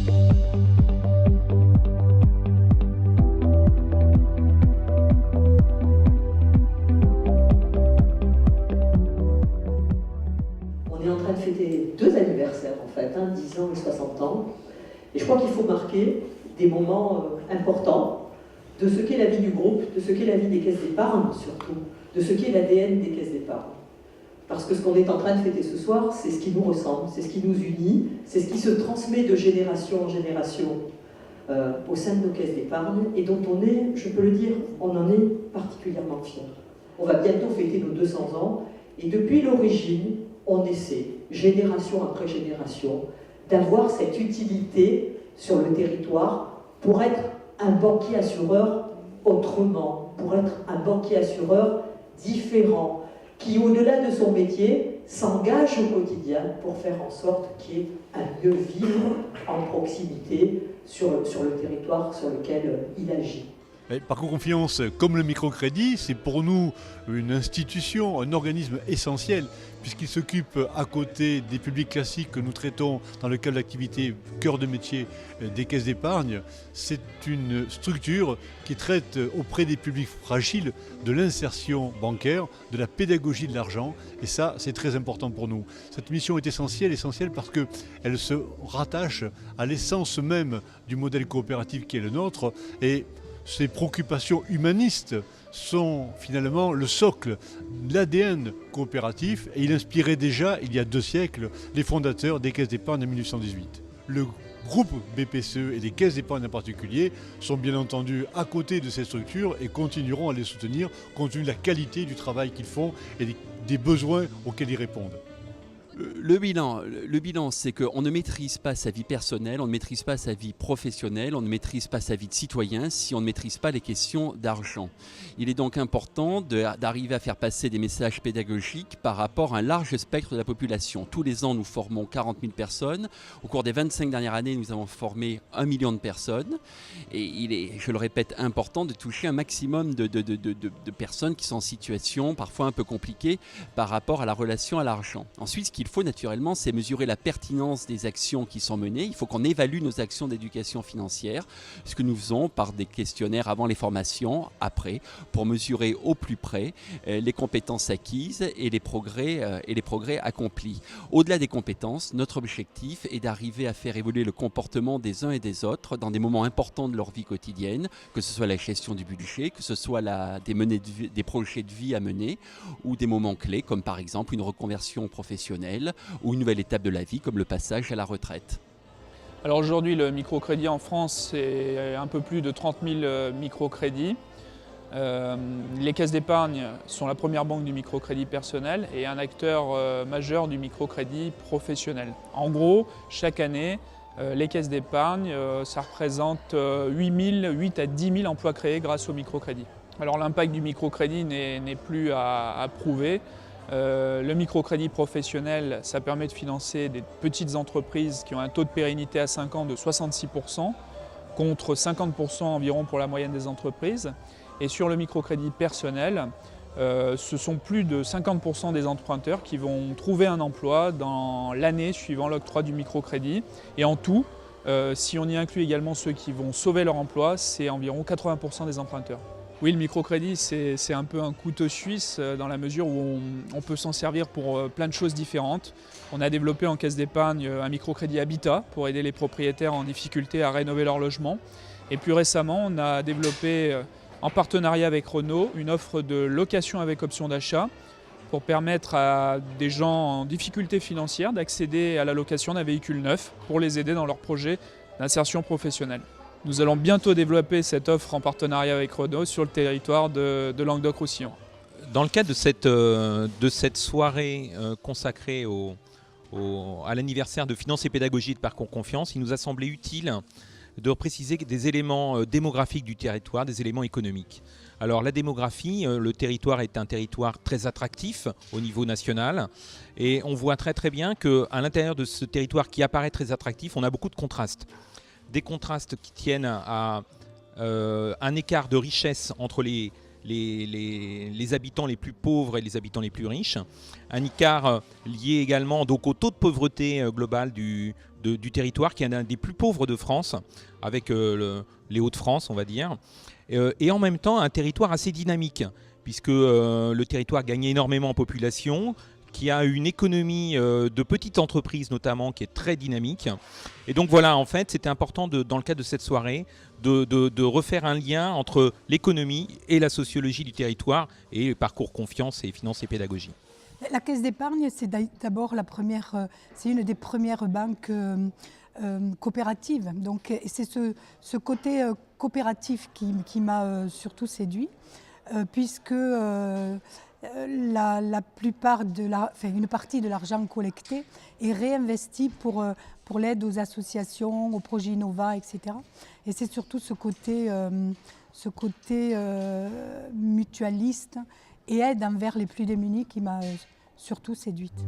On est en train de fêter 2 anniversaires en fait, 10 ans et 60 ans. Et je crois qu'il faut marquer des moments importants de ce qu'est la vie du groupe, de ce qu'est la vie des caisses d'épargne surtout, de ce qu'est l'ADN des caisses d'épargne. Parce que ce qu'on est en train de fêter ce soir, c'est ce qui nous ressemble, c'est ce qui nous unit, c'est ce qui se transmet de génération en génération au sein de nos caisses d'épargne et dont on est, je peux le dire, on en est particulièrement fiers. On va bientôt fêter nos 200 ans et depuis l'origine, on essaie, génération après génération, d'avoir cette utilité sur le territoire pour être un banquier assureur autrement, pour être un banquier assureur différent, qui au-delà de son métier s'engage au quotidien pour faire en sorte qu'il y ait un mieux vivre en proximité sur le territoire sur lequel il agit. Parcours Confiance, comme le microcrédit, c'est pour nous une institution, un organisme essentiel, puisqu'il s'occupe à côté des publics classiques que nous traitons dans le cadre de l'activité cœur de métier des caisses d'épargne. C'est une structure qui traite auprès des publics fragiles de l'insertion bancaire, de la pédagogie de l'argent, et ça c'est très important pour nous. Cette mission est essentielle parce qu'elle se rattache à l'essence même du modèle coopératif qui est le nôtre, et ces préoccupations humanistes sont finalement le socle de l'ADN coopératif et il inspirait déjà, il y a 2 siècles, les fondateurs des caisses d'épargne en 1818. Le groupe BPCE et les caisses d'épargne en particulier sont bien entendu à côté de ces structures et continueront à les soutenir compte tenu de la qualité du travail qu'ils font et des besoins auxquels ils répondent. Le bilan, c'est qu'on ne maîtrise pas sa vie personnelle, on ne maîtrise pas sa vie professionnelle, on ne maîtrise pas sa vie de citoyen si on ne maîtrise pas les questions d'argent. Il est donc important d'arriver à faire passer des messages pédagogiques par rapport à un large spectre de la population. Tous les ans, nous formons 40 000 personnes. Au cours des 25 dernières années, nous avons formé 1 million de personnes. Et il est, je le répète, important de toucher un maximum de personnes qui sont en situation parfois un peu compliquée par rapport à la relation à l'argent. Ensuite, ce qu'il faut naturellement, c'est mesurer la pertinence des actions qui sont menées. Il faut qu'on évalue nos actions d'éducation financière, ce que nous faisons par des questionnaires avant les formations, après, pour mesurer au plus près les compétences acquises et les progrès accomplis. Au-delà des compétences, notre objectif est d'arriver à faire évoluer le comportement des uns et des autres dans des moments importants de leur vie quotidienne, que ce soit la gestion du budget, que ce soit des projets de vie à mener, ou des moments clés, comme par exemple une reconversion professionnelle, ou une nouvelle étape de la vie comme le passage à la retraite. Alors aujourd'hui, le microcrédit en France, c'est un peu plus de 30 000 microcrédits. Les caisses d'épargne sont la première banque du microcrédit personnel et un acteur majeur du microcrédit professionnel. En gros, chaque année, les caisses d'épargne, ça représente 8 à 10 000 emplois créés grâce au microcrédit. Alors l'impact du microcrédit n'est plus à prouver. Le microcrédit professionnel, ça permet de financer des petites entreprises qui ont un taux de pérennité à 5 ans de 66%, contre 50% environ pour la moyenne des entreprises. Et sur le microcrédit personnel, ce sont plus de 50% des emprunteurs qui vont trouver un emploi dans l'année suivant l'octroi du microcrédit. Et en tout, si on y inclut également ceux qui vont sauver leur emploi, c'est environ 80% des emprunteurs. Oui, le microcrédit, c'est un peu un couteau suisse dans la mesure où on peut s'en servir pour plein de choses différentes. On a développé en caisse d'épargne un microcrédit habitat pour aider les propriétaires en difficulté à rénover leur logement. Et plus récemment, on a développé en partenariat avec Renault une offre de location avec option d'achat pour permettre à des gens en difficulté financière d'accéder à la location d'un véhicule neuf pour les aider dans leur projet d'insertion professionnelle. Nous allons bientôt développer cette offre en partenariat avec Renault sur le territoire de Languedoc-Roussillon. Dans le cadre de cette soirée consacrée à l'anniversaire de Finance et Pédagogie de Parcours Confiance, il nous a semblé utile de préciser des éléments démographiques du territoire, des éléments économiques. Alors la démographie, le territoire est un territoire très attractif au niveau national et on voit très bien qu'à l'intérieur de ce territoire qui apparaît très attractif, on a beaucoup de contrastes. Des contrastes qui tiennent à un écart de richesse entre les les habitants les plus pauvres et les habitants les plus riches. Un écart lié également donc, au taux de pauvreté global du territoire, qui est un des plus pauvres de France, avec les Hauts-de-France, on va dire. Et en même temps, un territoire assez dynamique, puisque le territoire gagne énormément en population, qui a une économie de petites entreprises notamment qui est très dynamique. Et donc voilà, en fait, c'était important dans le cadre de cette soirée de refaire un lien entre l'économie et la sociologie du territoire et le parcours confiance et finance et pédagogie. La Caisse d'épargne, c'est d'abord c'est une des premières banques coopératives. Donc c'est ce côté coopératif qui m'a surtout séduit, puisque la plupart une partie de l'argent collecté est réinvesti pour l'aide aux associations, aux projets innovants, etc. Et c'est surtout ce côté mutualiste et aide envers les plus démunis qui m'a surtout séduite.